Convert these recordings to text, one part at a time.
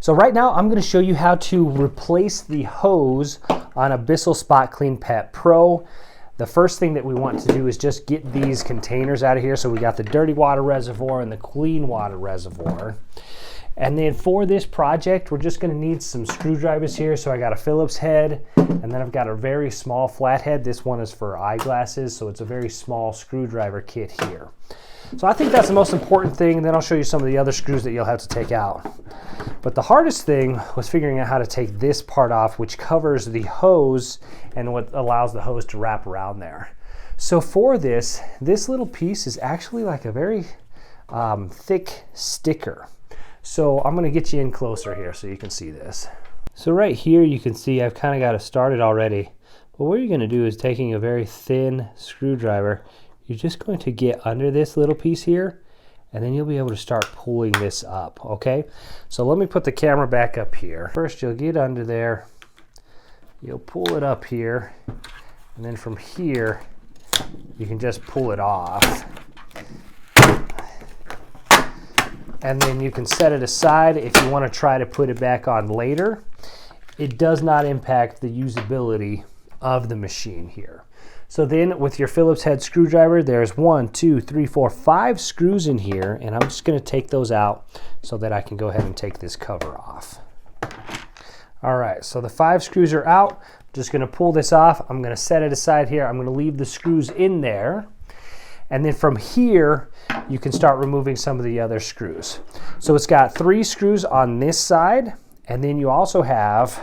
So right now I'm going to show you how to replace the hose on a Bissell Spotclean Pet Pro. The first thing that we want to do is just get these containers out of here. So we got the dirty water reservoir and the clean water reservoir. And then for this project, we're just going to need some screwdrivers here. So I got a Phillips head, and then I've got a very small flathead. This one is for eyeglasses, so it's a very small screwdriver kit here. So I think that's the most important thing, and then I'll show you some of the other screws that you'll have to take out. But the hardest thing was figuring out how to take this part off, which covers the hose and what allows the hose to wrap around there. So for this little piece is actually like a very thick sticker. So I'm going to get you in closer here so you can see this. So right here you can see I've kind of got it started already. But what you're going to do is taking a very thin screwdriver, you're just going to get under this little piece here, and then you'll be able to start pulling this up, okay? So let me put the camera back up here. First you'll get under there, you'll pull it up here, and then from here you can just pull it off. And then you can set it aside if you want to try to put it back on later. It does not impact the usability of the machine here. So then with your Phillips head screwdriver, there's 1, 2, 3, 4, 5 screws in here, and I'm just going to take those out so that I can go ahead and take this cover off. All right, so the 5 screws are out. I'm just going to pull this off. I'm going to set it aside here. I'm going to leave the screws in there. And then from here, you can start removing some of the other screws. So it's got 3 screws on this side, and then you also have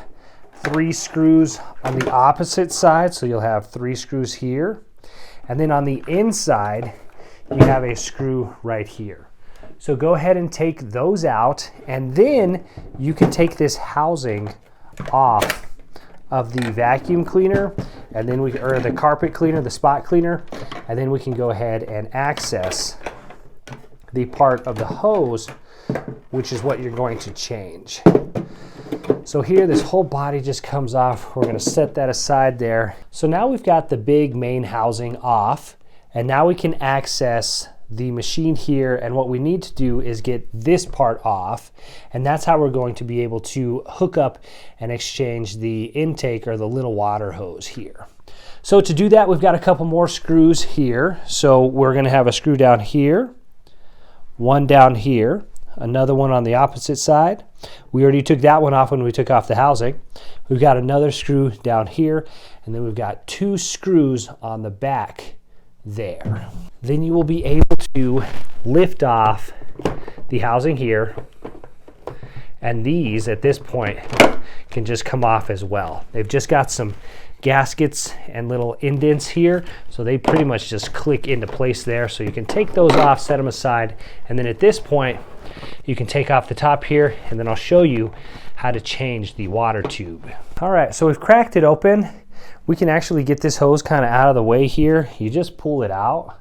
3 screws on the opposite side. So you'll have 3 screws here. And then on the inside, you have a screw right here. So go ahead and take those out, and then you can take this housing off of the vacuum cleaner, and then or the carpet cleaner, the spot cleaner, and then we can go ahead and access the part of the hose, which is what you're going to change. So here, this whole body just comes off. We're going to set that aside there. So now we've got the big main housing off, and now we can access the machine here, and what we need to do is get this part off, and that's how we're going to be able to hook up and exchange the intake or the little water hose here. So to do that, we've got a couple more screws here. So we're going to have a screw down here, one down here, another one on the opposite side. We already took that one off when we took off the housing. We've got another screw down here, and then we've got 2 screws on the back there. Then you will be able to lift off the housing here, and these at this point can just come off as well. They've just got some gaskets and little indents here, so they pretty much just click into place there. So you can take those off, set them aside, and then at this point you can take off the top here, and then I'll show you how to change the water tube. All right, so we've cracked it open. We can actually get this hose kind of out of the way here. You just pull it out.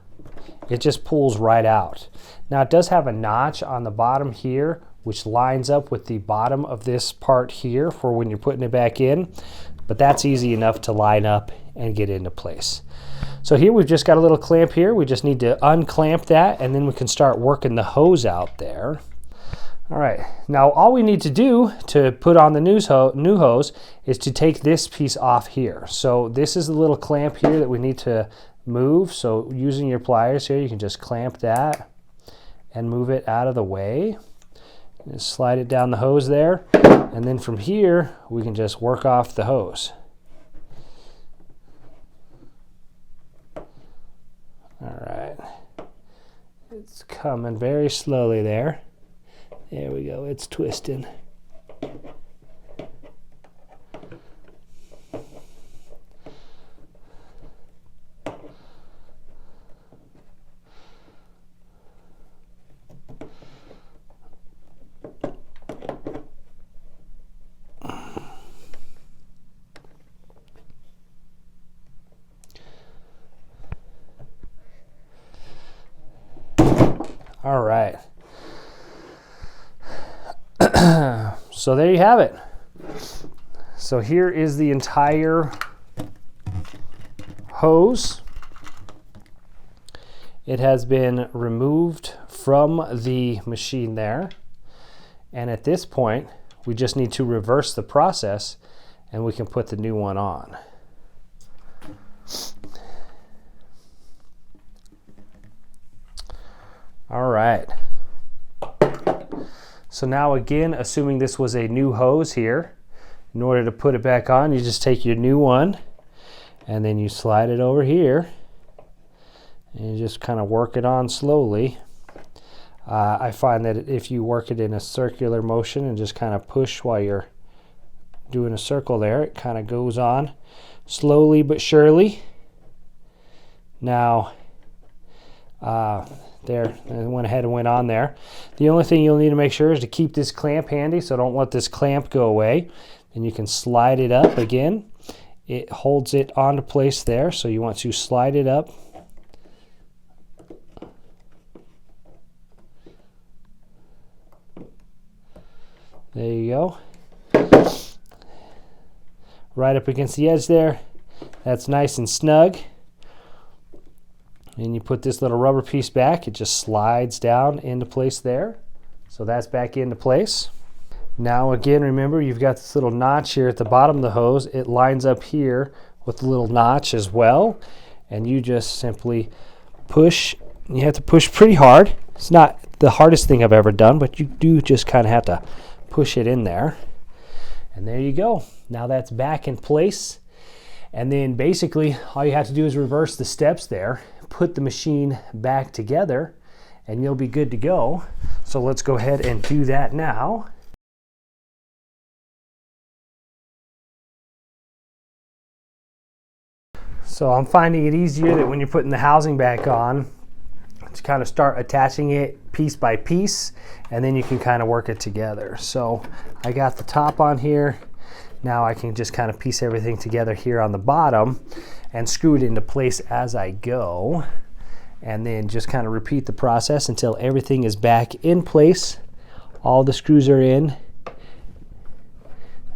It just pulls right out. Now it does have a notch on the bottom here, which lines up with the bottom of this part here for when you're putting it back in, but that's easy enough to line up and get into place. So here we've just got a little clamp here. We just need to unclamp that, and then we can start working the hose out there. All right, now all we need to do to put on the new hose is to take this piece off here. So this is the little clamp here that we need to move. So using your pliers here, you can just clamp that and move it out of the way. Just slide it down the hose there, and then from here we can just work off the hose. All right, it's coming very slowly there. There we go, it's twisting. All right. So there you have it. So here is the entire hose. It has been removed from the machine there. And at this point, We just need to reverse the process and we can put the new one on. All right. So now again, assuming this was a new hose here, in order to put it back on, you just take your new one and then you slide it over here and you just kind of work it on slowly. I find that if you work it in a circular motion and just kind of push while you're doing a circle there, it kind of goes on slowly but surely. Now, there, I went ahead and went on there. The only thing you'll need to make sure is to keep this clamp handy, so don't let this clamp go away. And you can slide it up again. It holds it onto place there, so you want to slide it up. There you go. Right up against the edge there. That's nice and snug. And you put this little rubber piece back. It just slides down into place there. So that's back into place. Now again, remember, you've got this little notch here at the bottom of the hose. It lines up here with the little notch as well. And you just simply push. You have to push pretty hard. It's not the hardest thing I've ever done, but you do just kind of have to push it in there. And there you go. Now that's back in place. And then basically all you have to do is reverse the steps there, put the machine back together, and you'll be good to go. So let's go ahead and do that now. So I'm finding it easier that when you're putting the housing back on, to kind of start attaching it piece by piece, and then you can kind of work it together. So I got the top on here. Now I can just kind of piece everything together here on the bottom and screw it into place as I go. And then just kind of repeat the process until everything is back in place. All the screws are in,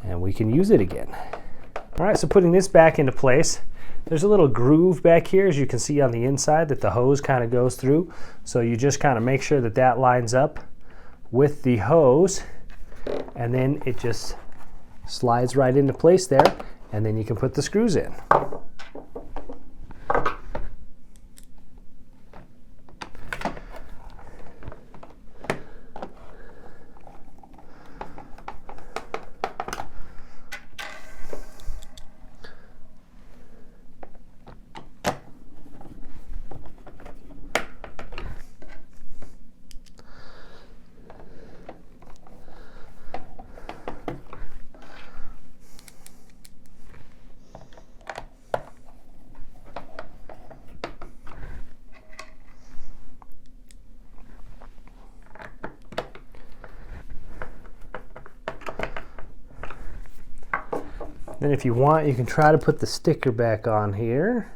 and we can use it again. All right, so putting this back into place, there's a little groove back here, as you can see on the inside, that the hose kind of goes through. So you just kind of make sure that that lines up with the hose, and then it just slides right into place there, and then you can put the screws in. Then if you want, you can try to put the sticker back on here.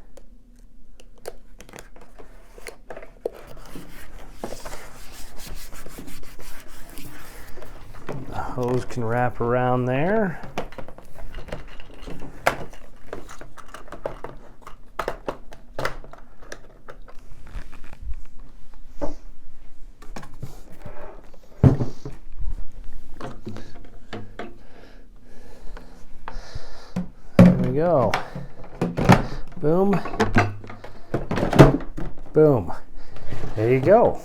The hose can wrap around there. Go. Boom. Boom. There you go.